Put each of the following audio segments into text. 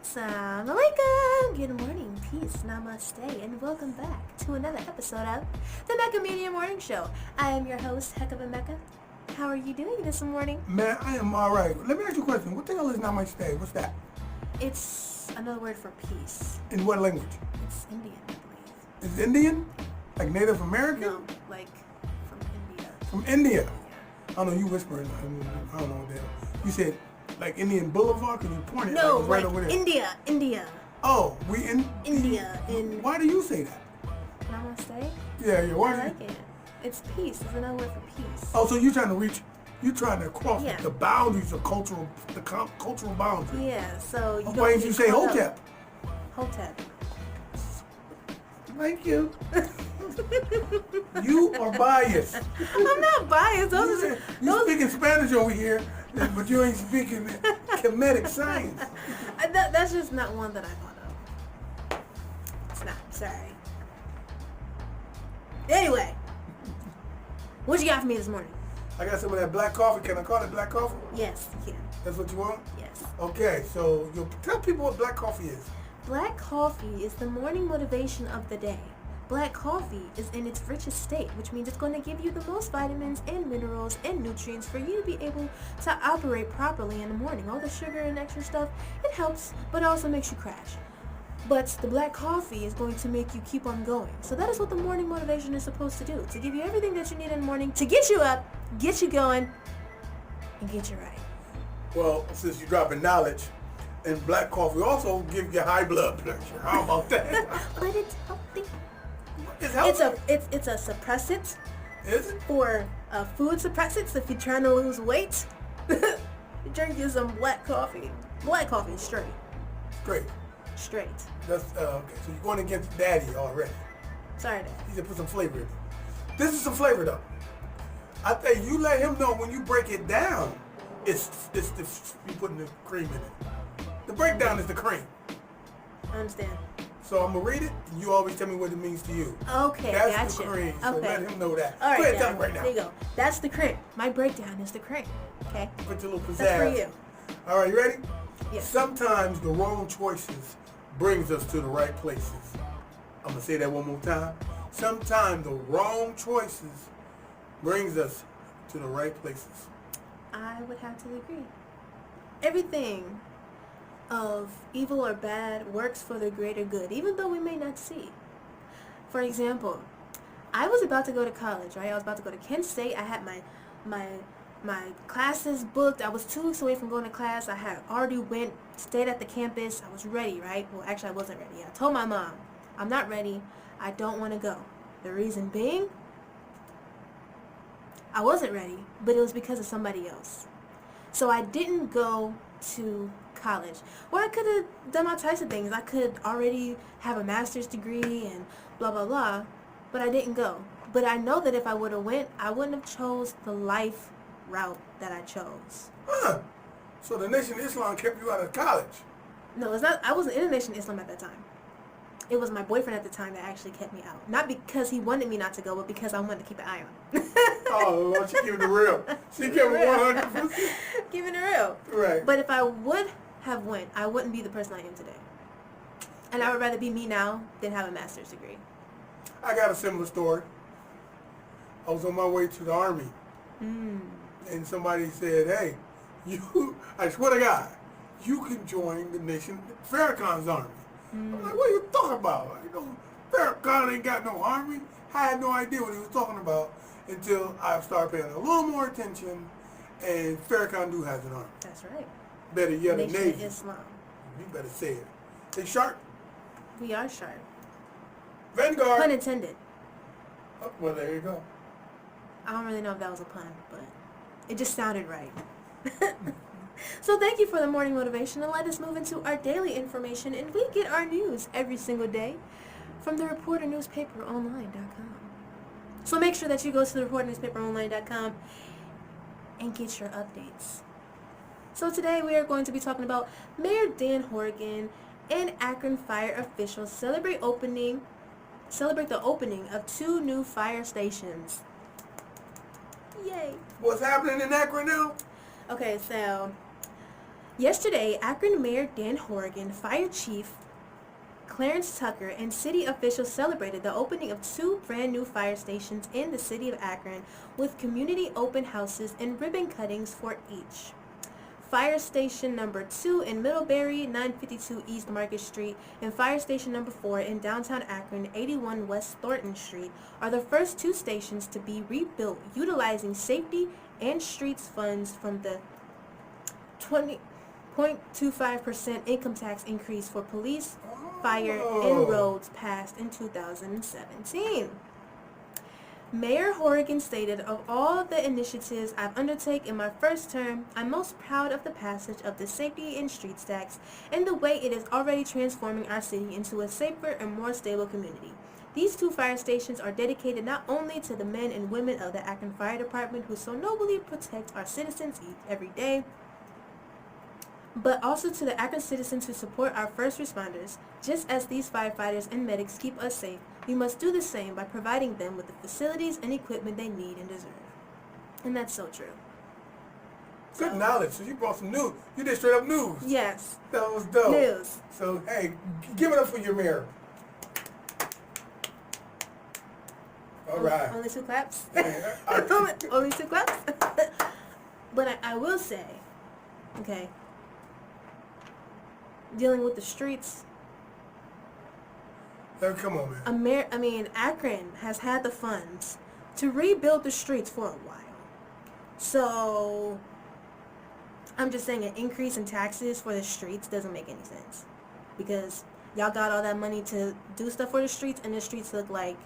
Assalamu alaikum. Good morning, peace, namaste, and welcome back to another episode of the Mecca Media Morning Show. I am your host, Mecca. How are you doing this morning? Man, I am alright. Let me ask you a question. What the hell is namaste? What's that? It's another word for peace. In what language? It's Indian, I believe. Is it Indian? Like Native American? No, like from India. From India? Yeah. I don't know, you whispering. I don't know what the hell. You said like Indian Boulevard because you pointed No, like, right like over there. India. Oh, we in India. Why do you say that? Namaste? Yeah, why? I like it. It's peace. It's another word for peace. Oh, so you're trying to cross the boundaries of cultural boundaries. Yeah, so you Why didn't you say Hotep? Hotep. Thank you. You are biased. I'm not biased. You're speaking Spanish over here, but you ain't speaking comedic science. That's just not one that I thought of. It's not. Sorry. Anyway, what you got for me this morning? I got some of that black coffee. Can I call it black coffee? Yes, you can. That's what you want? Yes. Okay, so you tell people what black coffee is. Black coffee is the morning motivation of the day. Black coffee is in its richest state, which means it's going to give you the most vitamins and minerals and nutrients for you to be able to operate properly in the morning. All the sugar and extra stuff, it helps, but it also makes you crash. But the black coffee is going to make you keep on going. So that is what the morning motivation is supposed to do, to give you everything that you need in the morning, to get you up, get you going, and get you right. Well, since you're dropping knowledge, and black coffee also give you high blood pressure. How about that? But it's healthy. It's healthy. It's a suppressant. Is it? For food suppressants, if you're trying to lose weight, drink you some black coffee. Black coffee is straight. Straight. That's okay. So you're going against Daddy already. Sorry, Dad. He said put some flavor in it. This is some flavor though. I think you let him know when you break it down. It's you putting the cream in it. The breakdown is the cream. I understand. So I'm gonna read it, and you always tell me what it means to you. Okay, That's gotcha. the cream. So Okay. let him know that. All right, go ahead, Dad. tell him right now. There you go. That's the cream. My breakdown is the cream. Okay. Put your little pizzazz. That's for you. All right, you ready? Yes. Sometimes the wrong choices brings us to the right places. I'm gonna say that one more time. Sometimes the wrong choices brings us to the right places. I would have to agree. Everything of evil or bad works for the greater good, even though we may not see. For example, I was about to go to college, right? I was about to go to Kent State. I had my classes booked. I was 2 weeks away from going to class. I had already stayed at the campus. I was ready, right? Well, actually, I wasn't ready. I told my mom, I'm not ready. I don't want to go. The reason being, I wasn't ready, but it was because of somebody else. So I didn't go to college. Well, I could have done all types of things. I could already have a master's degree and blah, blah, blah, but I didn't go. But I know that if I would have went, I wouldn't have chose the life route that I chose. Huh. So the Nation of Islam kept you out of college? No, it's not. I wasn't in the Nation of Islam at that time. It was my boyfriend at the time that actually kept me out. Not because he wanted me not to go, but because I wanted to keep an eye on. Oh, Lord, she keeping it real. She kept it 100%. Keeping it real. Right. But if I would have went, I wouldn't be the person I am today. And I would rather be me now than have a master's degree. I got a similar story. I was on my way to the Army. And somebody said, hey, I swear to God, you can join the Nation, Farrakhan's army. I'm like, what are you talking about? Farrakhan ain't got no army. I had no idea what he was talking about until I started paying a little more attention, and Farrakhan do has an army. That's right. Better yet, a Nation Navy. of Islam. You better say it. They sharp. We are sharp. Vanguard. Pun intended. Oh, well, there you go. I don't really know if that was a pun, but it just sounded right. So thank you for the morning motivation, and let us move into our daily information. And we get our news every single day from the reporternewspaperonline.com. So make sure that you go to the reporternewspaperonline.com and get your updates. So today we are going to be talking about Mayor Dan Horgan and Akron fire officials celebrate the opening of 2 new fire stations. Yay. What's happening in Akron now? Okay, so Yesterday, Akron Mayor Dan Horrigan, Fire Chief Clarence Tucker, and city officials celebrated the opening of 2 brand new fire stations in the city of Akron with community open houses and ribbon cuttings for each. Fire Station number 2 in Middlebury, 952 East Market Street, and Fire Station number 4 in downtown Akron, 81 West Thornton Street, are the first 2 stations to be rebuilt utilizing safety and streets funds from the 20.25% income tax increase for police, fire, and roads passed in 2017. Mayor Horrigan stated, "Of all the initiatives I've undertaken in my first term, I'm most proud of the passage of the Safety and Streets Tax and the way it is already transforming our city into a safer and more stable community. These 2 fire stations are dedicated not only to the men and women of the Akron Fire Department who so nobly protect our citizens every day, but also to the Akron citizens who support our first responders. Just as these firefighters and medics keep us safe, we must do the same by providing them with the facilities and equipment they need and deserve." And that's so true. Good knowledge. So you brought some news. You did straight up news. Yes. That was dope. News. So, hey, give it up for your mayor. All right. Only 2 claps? Yeah, Only 2 claps? But I will say, okay, dealing with the streets, come on, man. Akron has had the funds to rebuild the streets for a while. So, I'm just saying an increase in taxes for the streets doesn't make any sense. Because y'all got all that money to do stuff for the streets, and the streets look like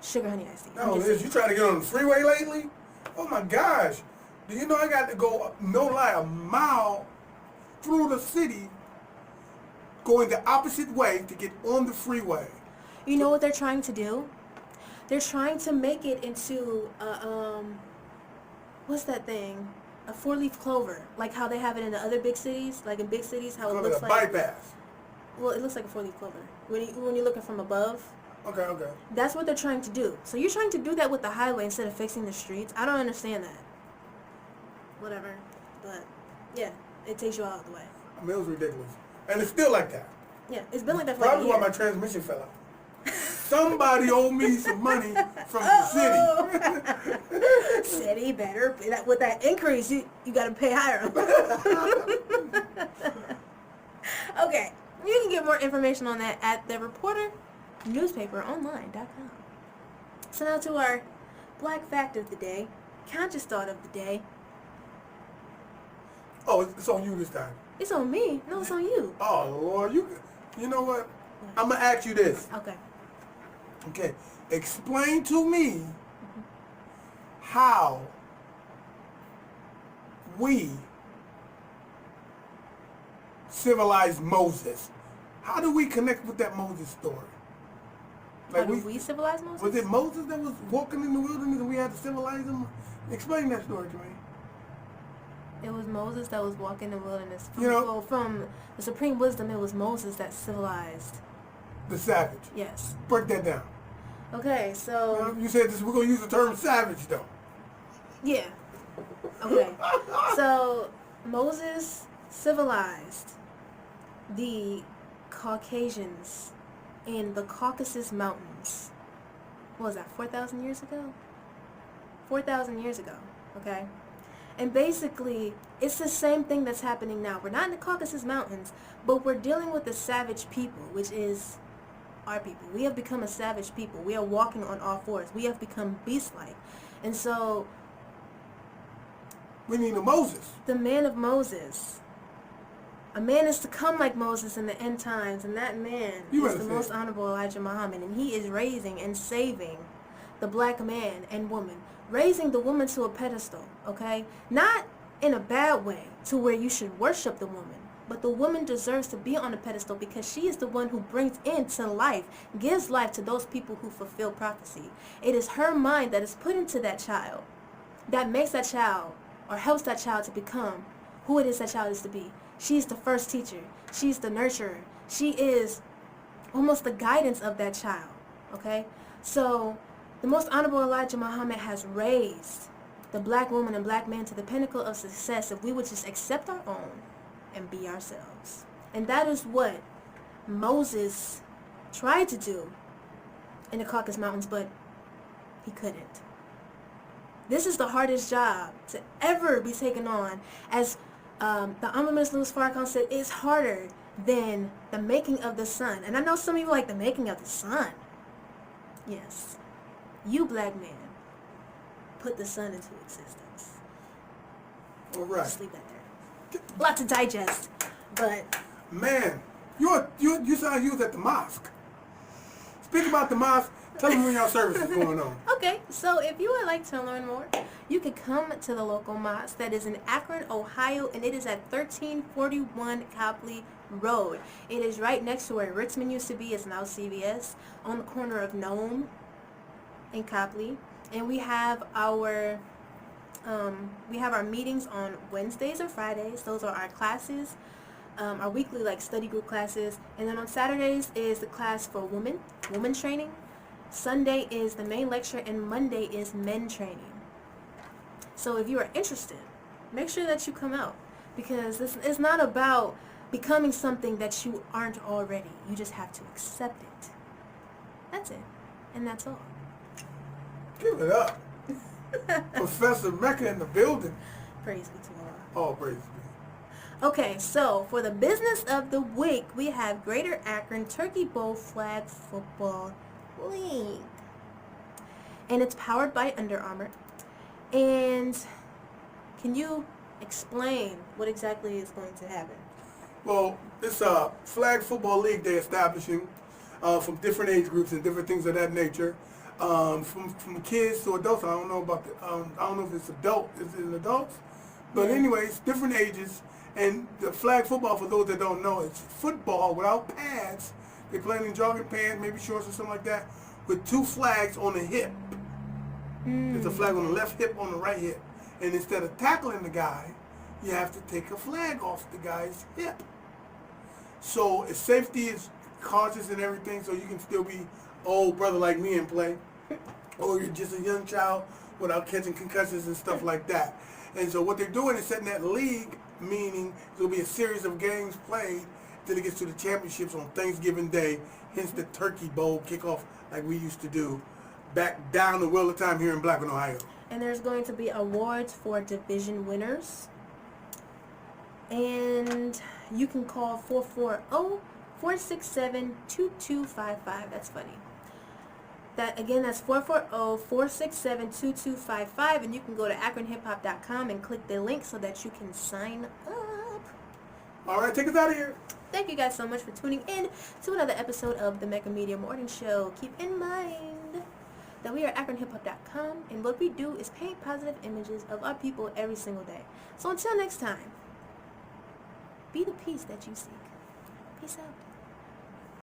sugar honey iced tea. No, you trying to get on the freeway lately? Oh my gosh. Do you know I got to go, no lie, a mile through the city going the opposite way to get on the freeway? You know what they're trying to do? They're trying to make it into what's that thing? A 4-leaf clover, like how they have it in the other big cities. Like in big cities, how it looks like a bypass. Well, it looks like a 4-leaf clover when you're looking from above. Okay. That's what they're trying to do. So you're trying to do that with the highway instead of fixing the streets. I don't understand that. Whatever, but yeah, it takes you all out of the way. I mean, it was ridiculous, and it's still like that. Yeah, it's been like that for probably like a why year. my transmission fell out. Somebody owed me some money from the city. City better with that increase. You got to pay higher. Okay, you can get more information on that at the Reporter newspaperonline.com. So now to our Black Fact of the Day, Conscious Thought of the Day. Oh, it's on you this time. It's on me. No, it's on you. Oh, Lord. You know what? I'm going to ask you this. Okay. Explain to me how we civilized Moses. How do we connect with that Moses story? Like, how do we civilize Moses? Was it Moses that was walking in the wilderness and we had to civilize him? Explain that story to me. It was Moses that was walking in the wilderness. From the supreme wisdom, it was Moses that civilized the savage. Yes. Break that down. Okay, so you said this. We're gonna use the term savage, though. Yeah. Okay. So Moses civilized the Caucasians in the Caucasus Mountains. What was that? 4,000 years ago. 4,000 years ago. Okay. And basically, it's the same thing that's happening now. We're not in the Caucasus Mountains, but we're dealing with the savage people, which is our people. We have become a savage people. We are walking on all fours. We have become beast-like. And so, we need a Moses. The man of Moses. A man is to come like Moses in the end times, and that man is the most honorable Elijah Muhammad, and he is raising and saving the black man and woman. Raising the woman to a pedestal, okay? Not in a bad way to where you should worship the woman, but the woman deserves to be on a pedestal because she is the one who brings into life, gives life to those people who fulfill prophecy. It is her mind that is put into that child that makes that child or helps that child to become who it is that child is to be. She's the first teacher. She's the nurturer. She is almost the guidance of that child, okay? So the most honorable Elijah Muhammad has raised the black woman and black man to the pinnacle of success if we would just accept our own and be ourselves. And that is what Moses tried to do in the Caucasus Mountains, but he couldn't. This is the hardest job to ever be taken on. As the Honorable Minister Louis Farrakhan said, it's harder than the making of the sun. And I know some of you like the making of the sun. Yes. You, black man, put the sun into existence. All right. Just leave that there. A lot to digest, but... Man, you sound you was at the mosque. Speak about the mosque. Tell them when your service is going on. Okay, so if you would like to learn more, you can come to the local mosque that is in Akron, Ohio, and it is at 1341 Copley Road. It is right next to where Ritzman used to be. It's now CVS, on the corner of Nome and Copley. And we have our meetings on Wednesdays and Fridays. Those are our classes, our weekly study group classes. And then on Saturdays is the class for women training. Sunday is the main lecture, and Monday is men training. So if you are interested, make sure that you come out, because this is not about becoming something that you aren't already. You just have to accept it. That's it. And that's all. Give it up. Professor Mecca in the building. Praise be to Allah. Oh, praise be. Okay, so for the business of the week, we have Greater Akron Turkey Bowl Flag Football League. And it's powered by Under Armour. And can you explain what exactly is going to happen? Well, it's a flag football league they're establishing from different age groups and different things of that nature. From kids to adults. I don't know about I don't know if it's adult. Is it adults? But anyways, different ages. And the flag football, for those that don't know, it's football without pads. They're playing in jogging pants, maybe shorts or something like that, with two flags on the hip. There's a flag on the left hip, on the right hip. And instead of tackling the guy, you have to take a flag off the guy's hip. So it's safety is cautious and everything, so you can still be old brother like me and play. Or you're just a young child without catching concussions and stuff like that. And so what they're doing is setting that league, meaning there'll be a series of games played till it gets to the championships on Thanksgiving Day, hence the Turkey Bowl kickoff like we used to do back down the well of time here in Blackburn, Ohio. And there's going to be awards for division winners. And you can call 440-467-2255. That's funny. That's 440-467-2255, and you can go to akronhiphop.com and click the link so that you can sign up. All right, take us out of here. Thank you guys so much for tuning in to another episode of the Mecca Media Morning Show. Keep in mind that we are akronhiphop.com, and what we do is paint positive images of our people every single day. So until next time, be the peace that you seek. Peace out.